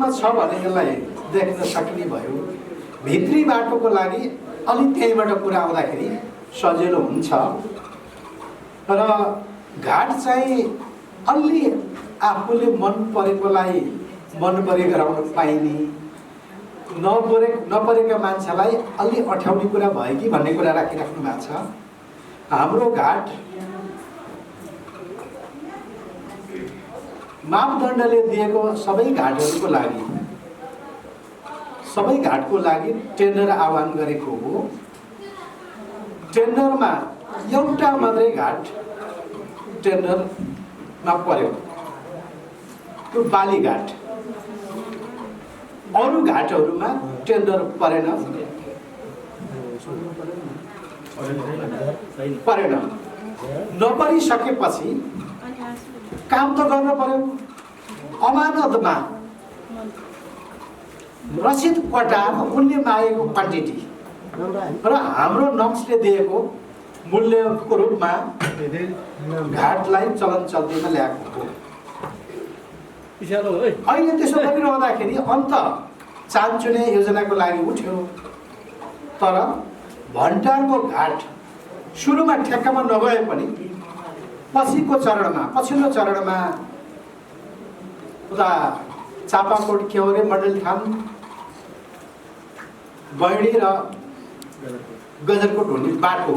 बाटोमा छ भने यसलाई देख्न सक्ने भयो। भित्री बाटोको लागि अलि त्यहीँबाट कुरा आउँदाखेरि सजिलो हुन्छ र घाट चाहिँ अलि आफूले मन परेकोलाई मन परे गराउन पाइने, नपरेका मान्छेलाई अलि अठ्याउने कुरा भयो कि भन्ने कुरा राखिराख्नु भएको छ। हाम्रो घाट मापदण्डले दिएको सबै घाटहरूको लागि टेन्डर आह्वान गरेको हो। टेन्डरमा एउटा मात्रै घाट टेन्डरमा पर्यो, त्यो बालीघाट। अरू घाटहरूमा टेन्डर परेन। नपरिसकेपछि काम त गर्न पर्यो। अमानतमा रसिद कटाएर उनले मागेको क्वान्टिटी र हाम्रो नक्सले दिएको मूल्यको रूपमा घाटलाई चलन चल्तीमा ल्याएको हो। अहिले त्यसो गरिरहँदाखेरि अन्त चान्चुने योजनाको लागि उठ्यो, तर भन्टारको घाट सुरुमा ठेक्कामा नगए पनि पछिल्लो चरणमा उता चापाकोट, केवरे, मण्डलखाम, बैडी र गजरकोट हुने बाटो,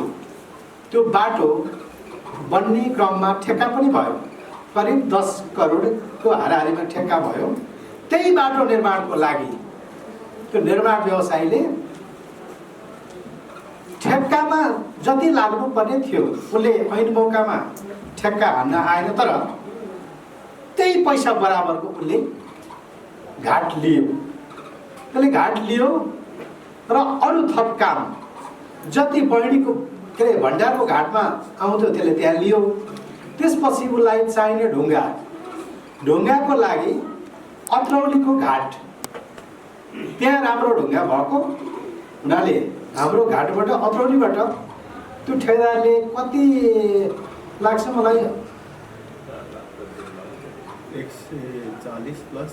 त्यो बाटो बन्ने क्रममा ठेक्का पनि भयो। करिब 10 करोडको हाराहारीमा ठेक्का भयो। त्यही बाटो निर्माणको लागि त्यो निर्माण व्यवसायीले ठेक्कामा जति लाग्नुपर्ने थियो उसले ऐन मौकामा ठेक्का हान्न आएन, तर त्यही पैसा बराबरको उसले घाट लियो। त्यसले घाट लियो र अरू थप काम जति बैडीको के अरे भण्डारको घाटमा आउँथ्यो त्यसले त्यहाँ लियो। त्यसपछि उसलाई चाहिने ढुङ्गाको लागि अत्रौलीको घाट, त्यहाँ राम्रो ढुङ्गा भएको हुनाले हाम्रो घाटबाट अत्रौलीबाट त्यो ठेकेदारले कति लाग्छ मलाई 140 प्लस